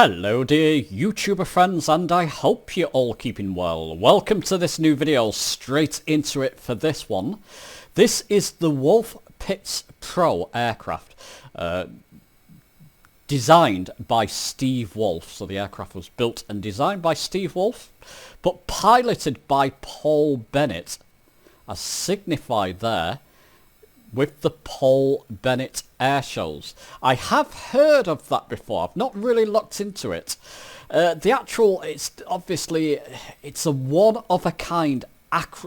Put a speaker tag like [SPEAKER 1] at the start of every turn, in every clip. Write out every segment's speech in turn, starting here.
[SPEAKER 1] Hello dear YouTuber friends, and I hope you're all keeping well. Welcome to this new video, straight into it for this one. This is the Wolf Pitts Pro aircraft, designed by Steve Wolf. So the aircraft was built and designed by Steve Wolf, but piloted by Paul Bennett, as signified there with the Paul Bennett air shows. I have heard of that before. I've not really looked into it. It's a one-of-a-kind,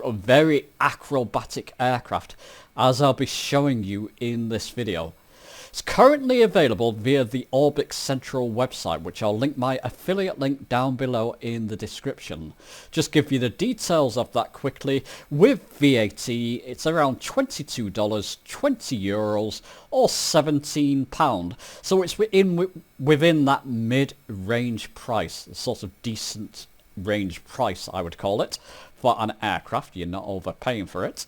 [SPEAKER 1] very acrobatic aircraft, as I'll be showing you in this video. It's currently available via the Orbx Central website, which I'll link my affiliate link down below in the description. Just give you the details of that quickly. With VAT, it's around $22, €20, or £17. So it's within that mid-range price, a sort of decent range price, I would call it, for an aircraft. You're not overpaying for it.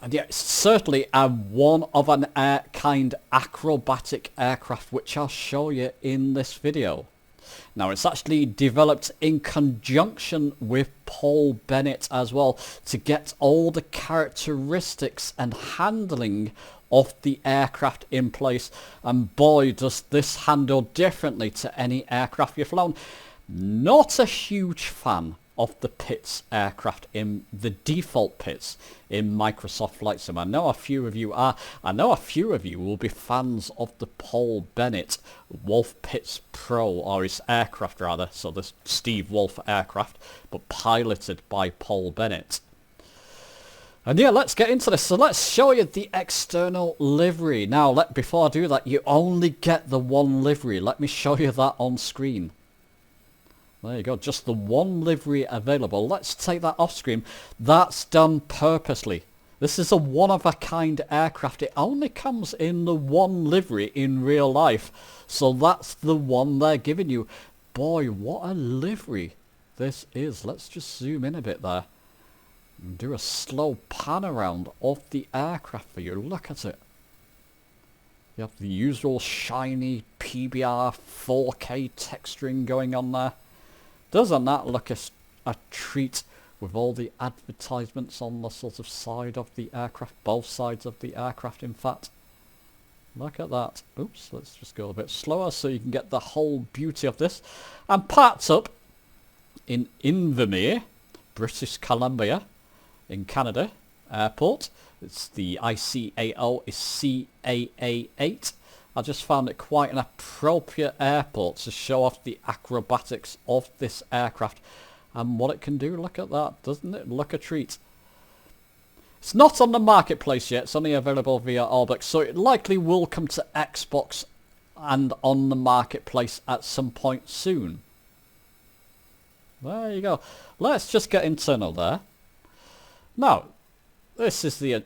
[SPEAKER 1] And yeah, it's certainly a one-of-a-kind acrobatic aircraft, which I'll show you in this video. Now, it's actually developed in conjunction with Paul Bennett as well, to get all the characteristics and handling of the aircraft in place. And boy, does this handle differently to any aircraft you've flown. Not a huge fan of the Pitts aircraft, in the default Pitts in Microsoft Flight Sim. I know a few of you are. I know a few of you will be fans of the Paul Bennett Wolf Pitts Pro, or his aircraft rather, so the Steve Wolf aircraft, but piloted by Paul Bennett. And yeah, let's get into this. So let's show you the external livery. Now, before I do that, you only get the one livery. Let me show you that on screen. There you go, just the one livery available. Let's take that off screen. That's done purposely. This is a one-of-a-kind aircraft. It only comes in the one livery in real life. So that's the one they're giving you. Boy, what a livery this is. Let's just zoom in a bit there and do a slow pan around of the aircraft for you. Look at it. You have the usual shiny PBR 4K texturing going on there. Doesn't that look a treat, with all the advertisements on the sort of side of the aircraft, both sides of the aircraft in fact. Look at that. Oops, let's just go a bit slower so you can get the whole beauty of this. And parked up in Invermere, British Columbia, in Canada airport. It's the ICAO is CAA8. I just found it quite an appropriate airport to show off the acrobatics of this aircraft and what it can do. Look at that, doesn't it look a treat? It's not on the marketplace yet, it's only available via Orbx, so it likely will come to Xbox and on the marketplace at some point soon. There you go. Let's just get internal there. Now, this is the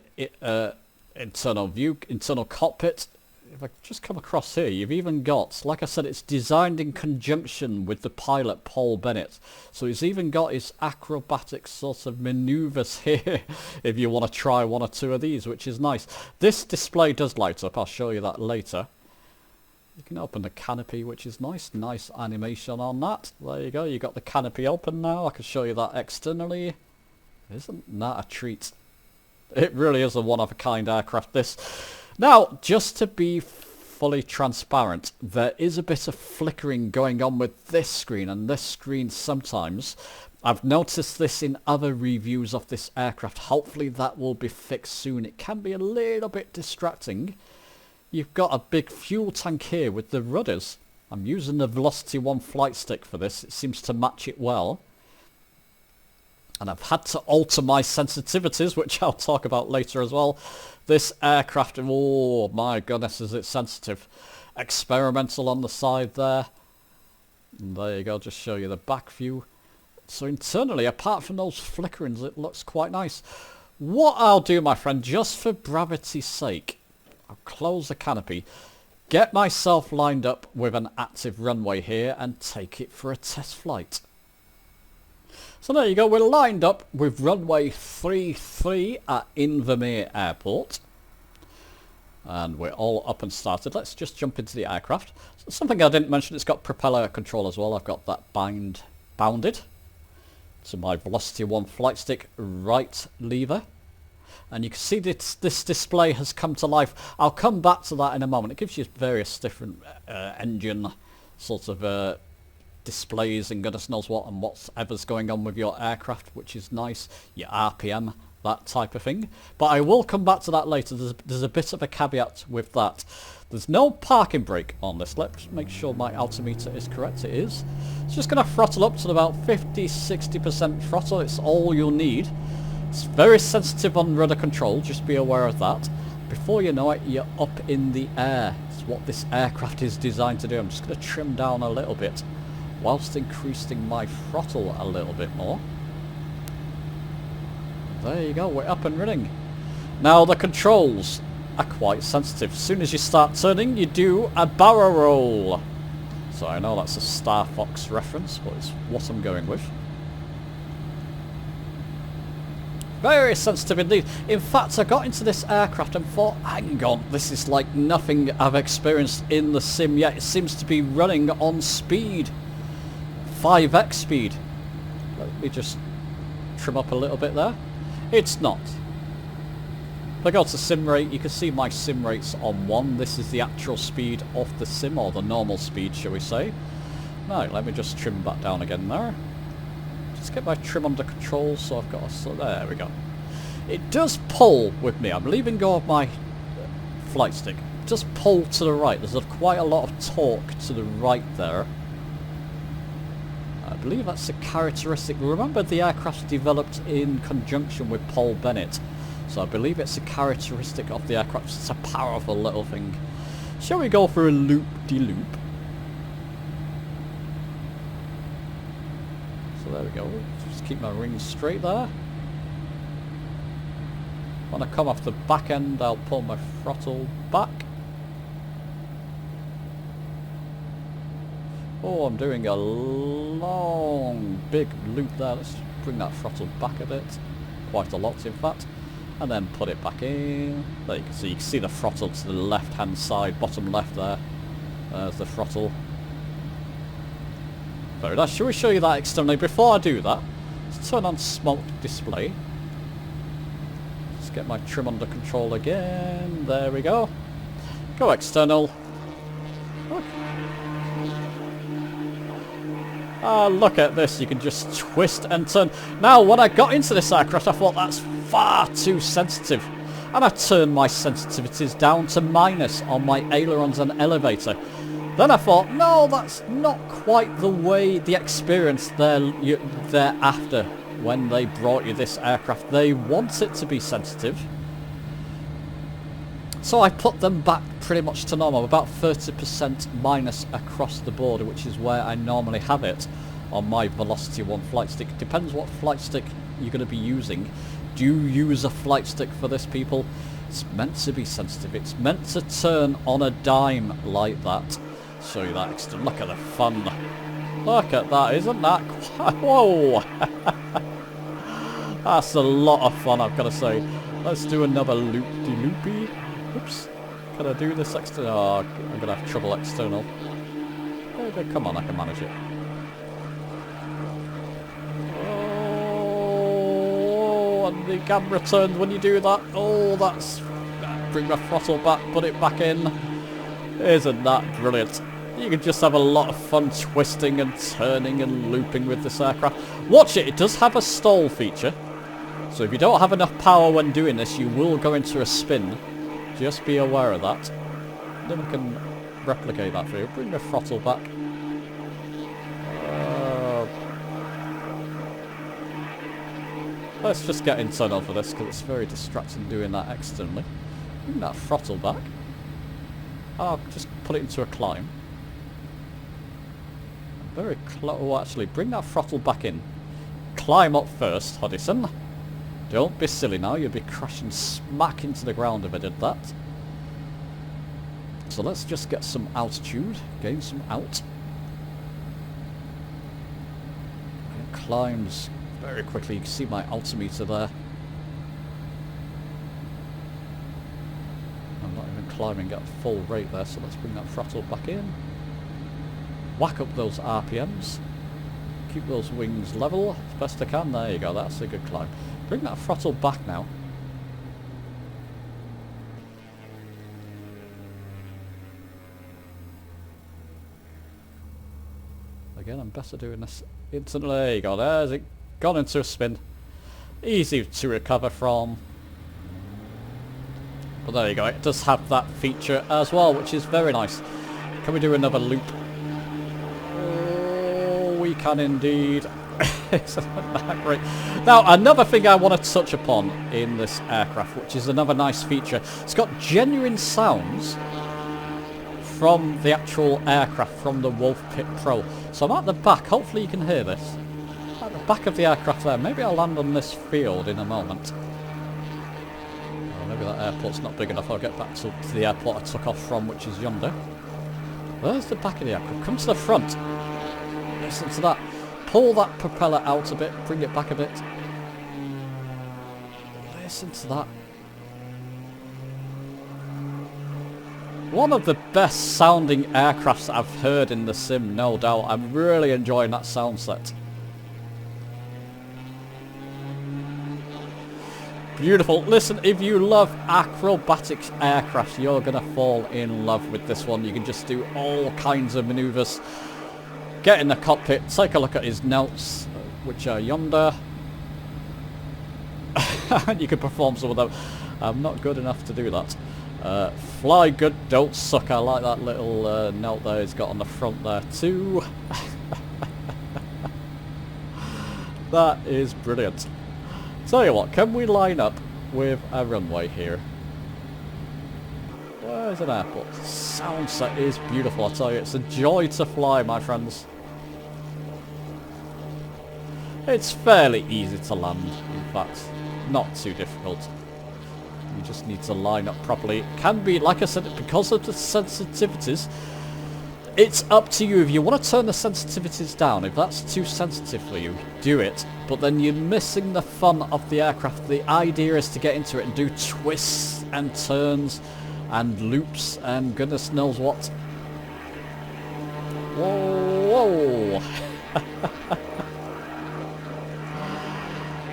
[SPEAKER 1] internal view, internal cockpit. If I just come across here, you've even got, like I said, it's designed in conjunction with the pilot Paul Bennett. So he's even got his acrobatic sort of maneuvers here, if you want to try one or two of these, which is nice. This display does light up, I'll show you that later. You can open the canopy, which is nice. Nice animation on that. There you go, you got the canopy open now. I can show you that externally. Isn't that a treat? It really is a one-of-a-kind aircraft, this. Now, just to be fully transparent, there is a bit of flickering going on with this screen and this screen sometimes. I've noticed this in other reviews of this aircraft. Hopefully that will be fixed soon. It can be a little bit distracting. You've got a big fuel tank here with the rudders. I'm using the Velocity 1 flight stick for this. It seems to match it well. And I've had to alter my sensitivities, which I'll talk about later as well. This aircraft, oh my goodness, is it sensitive. Experimental on the side there. And there you go, just show you the back view. So internally, apart from those flickerings, it looks quite nice. What I'll do, my friend, just for brevity's sake, I'll close the canopy, get myself lined up with an active runway here and take it for a test flight. So there you go, we're lined up with runway 33 at Invermere Airport. And we're all up and started. Let's just jump into the aircraft. Something I didn't mention, it's got propeller control as well. I've got that bounded to my Velocity 1 flight stick right lever. And you can see this display has come to life. I'll come back to that in a moment. It gives you various different engine sort of displays and goodness knows what, and whatever's going on with your aircraft, which is nice. Your RPM, that type of thing. But I will come back to that later. There's a bit of a caveat with that. There's no parking brake on this. Let's make sure my altimeter is correct. It is. It's just going to throttle up to about 50-60% throttle. It's all you'll need. It's very sensitive on rudder control. Just be aware of that. Before you know it, you're up in the air. It's what this aircraft is designed to do. I'm just going to trim down a little bit whilst increasing my throttle a little bit more. There you go, we're up and running. Now the controls are quite sensitive. As soon as you start turning, you do a barrel roll. So I know that's a Star Fox reference, but it's what I'm going with. Very sensitive indeed. In fact, I got into this aircraft and thought, hang on, this is like nothing I've experienced in the sim yet. It seems to be running on speed. 5x speed. Let me just trim up a little bit there. It's not. If I go to sim rate, you can see my sim rate's on 1. This is the actual speed of the sim, or the normal speed, shall we say. Right, let me just trim back down again there. Just get my trim under control, so I've got a... So there we go. It does pull with me. I'm leaving go of my flight stick. It does pull to the right. There's quite a lot of torque to the right there. I believe that's a characteristic. Remember, the aircraft's developed in conjunction with Paul Bennett, so I believe it's a characteristic of the aircraft. It's a powerful little thing. Shall we go for a loop-de-loop? So there we go. Just keep my rings straight there. When I come off the back end, I'll pull my throttle back. Oh, I'm doing a long, big loop there. Let's bring that throttle back a bit. Quite a lot, in fact. And then put it back in. There you can see. You can see the throttle to the left-hand side, bottom left there. There's the throttle. Very nice. Shall we show you that externally? Before I do that, let's turn on smoke display. Let's get my trim under control again. There we go. Go external. Look. Look at this, you can just twist and turn. Now, when I got into this aircraft, I thought that's far too sensitive. And I turned my sensitivities down to minus on my ailerons and elevator. Then I thought, no, that's not quite the way, the experience they're after when they brought you this aircraft. They want it to be sensitive. So I put them back pretty much to normal, about 30% minus across the board, which is where I normally have it on my Velocity 1 flight stick. Depends what flight stick you're going to be using. Do you use a flight stick for this, people? It's meant to be sensitive. It's meant to turn on a dime like that. Show you that extra. Look at the fun. Look at that. Isn't that quite... Whoa! That's a lot of fun, I've got to say. Let's do another loop-de-loopy. Oops. Can I do this external? Oh, I'm going to have trouble external. Come on, I can manage it. Oh, and the camera turns when you do that. Oh, that's... Bring my throttle back, put it back in. Isn't that brilliant? You can just have a lot of fun twisting and turning and looping with this aircraft. Watch it, it does have a stall feature. So if you don't have enough power when doing this, you will go into a spin. Just be aware of that. Then we can replicate that for you. Bring the throttle back. Let's just get internal for this, because it's very distracting doing that externally. Bring that throttle back. I'll just put it into a climb. Very close. Oh, actually, bring that throttle back in. Climb up first, Hodgson. Don't be silly now, you'd be crashing smack into the ground if I did that. So let's just get some altitude, gain some out. It climbs very quickly, you can see my altimeter there. I'm not even climbing at full rate there, so let's bring that throttle back in. Whack up those RPMs. Keep those wings level as best I can. There you go, that's a good climb. Bring that throttle back now. Again, I'm better doing this instantly. There you go, there's it. Gone into a spin. Easy to recover from. But there you go, it does have that feature as well, which is very nice. Can we do another loop? Oh, we can indeed. Isn't that great? Now, another thing I want to touch upon in this aircraft, which is another nice feature. It's got genuine sounds from the actual aircraft, from the Wolf Pit Pro. So I'm at the back, hopefully you can hear this. At the back of the aircraft there, maybe I'll land on this field in a moment. Maybe that airport's not big enough. I'll get back to the airport I took off from, which is yonder. There's the back of the aircraft. Come to the front. Listen to that. Pull that propeller out a bit. Bring it back a bit. Listen to that. One of the best sounding aircrafts I've heard in the sim, no doubt. I'm really enjoying that sound set. Beautiful. Listen, if you love acrobatic aircraft, you're going to fall in love with this one. You can just do all kinds of maneuvers. Get in the cockpit, take a look at his notes, which are yonder. And you can perform some of them. I'm not good enough to do that. Fly good, don't suck. I like that little note there he's got on the front there too. That is brilliant. Tell you what, can we line up with a runway here? Where's an airport? The sound set is beautiful, I tell you. It's a joy to fly, my friends. It's fairly easy to land, in fact. Not too difficult. You just need to line up properly. It can be, like I said, because of the sensitivities, it's up to you. If you want to turn the sensitivities down, if that's too sensitive for you, do it. But then you're missing the fun of the aircraft. The idea is to get into it and do twists and turns and loops and goodness knows what. Whoa, whoa.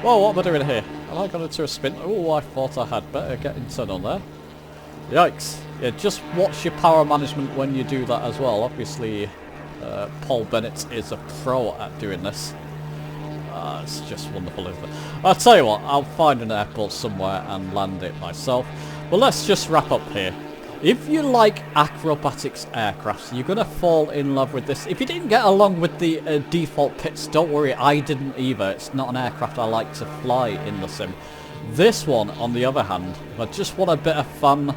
[SPEAKER 1] Whoa, what am I doing here? Have I gone into a spin? Oh, I thought I had better get internal there. Yikes. Yeah, just watch your power management when you do that as well. Obviously, Paul Bennett is a pro at doing this. It's just wonderful, isn't it? I'll tell you what, I'll find an airport somewhere and land it myself. But let's just wrap up here. If you like acrobatics aircrafts, you're going to fall in love with this. If you didn't get along with the default pits, don't worry, I didn't either. It's not an aircraft I like to fly in the sim. This one, on the other hand, if I just want a bit of fun,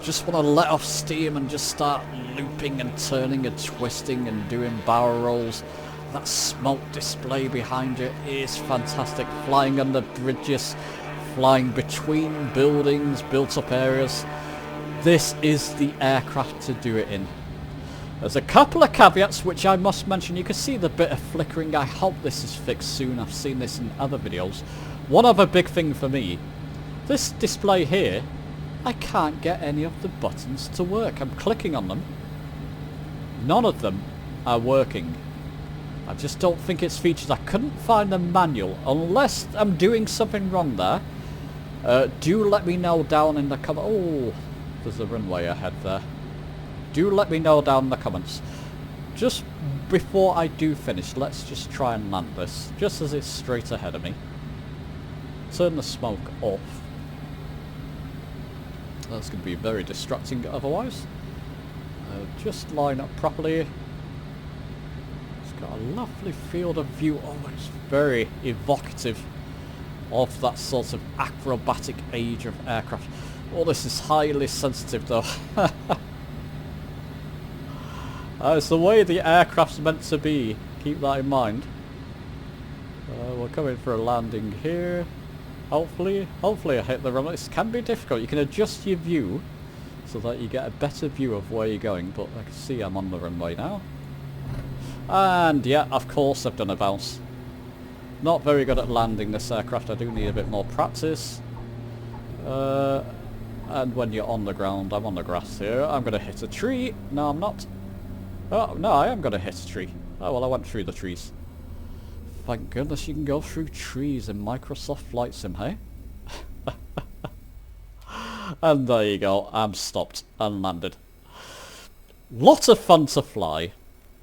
[SPEAKER 1] just want to let off steam and just start looping and turning and twisting and doing barrel rolls. That smoke display behind you is fantastic. Flying under bridges, flying between buildings, built up areas. This is the aircraft to do it in. There's a couple of caveats which I must mention. You can see the bit of flickering. I hope this is fixed soon. I've seen this in other videos. One other big thing for me, this display here, I can't get any of the buttons to work. I'm clicking on them. None of them are working. I just don't think it's features. I couldn't find the manual. Unless I'm doing something wrong there. Do let me know down in the comments. Oh, there's a runway ahead there. Do let me know down in the comments. Just before I do finish, let's just try and land this. Just as it's straight ahead of me. Turn the smoke off. That's going to be very distracting otherwise. Just line up properly. It's got a lovely field of view. Oh, it's very evocative of that sort of acrobatic age of aircraft. Oh, this is highly sensitive though. It's the way the aircraft's meant to be. Keep that in mind. We're coming for a landing here. Hopefully I hit the runway. This can be difficult. You can adjust your view so that you get a better view of where you're going. But I can see I'm on the runway now. And yeah, of course I've done a bounce. Not very good at landing this aircraft. I do need a bit more practice. And when you're on the ground, I'm on the grass here, I'm going to hit a tree. No, I'm not. Oh, no, I am going to hit a tree. Oh, well, I went through the trees. Thank goodness you can go through trees in Microsoft Flight Sim, hey? And there you go, I'm stopped and landed. Lot of fun to fly.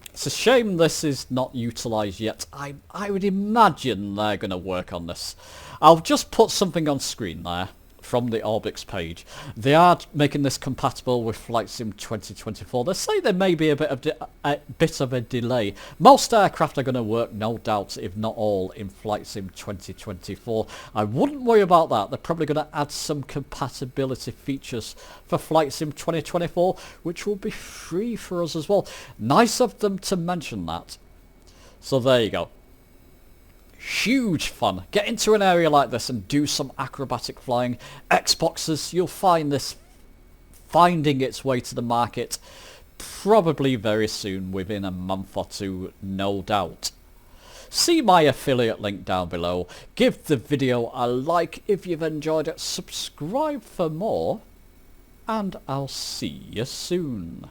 [SPEAKER 1] It's a shame this is not utilised yet. I would imagine they're going to work on this. I'll just put something on screen there from the Orbx page. They are making this compatible with Flight Sim 2024. They say there may be a bit of a delay. Most aircraft are going to work, no doubt, if not all, in Flight Sim 2024. I wouldn't worry about that. They're probably going to add some compatibility features for Flight Sim 2024, which will be free for us as well. Nice of them to mention that. So there you go. Huge fun. Get into an area like this and do some acrobatic flying. Xboxes, you'll find this finding its way to the market probably very soon, within a month or two, no doubt. See my affiliate link down below. Give the video a like if you've enjoyed it. Subscribe for more. And I'll see you soon.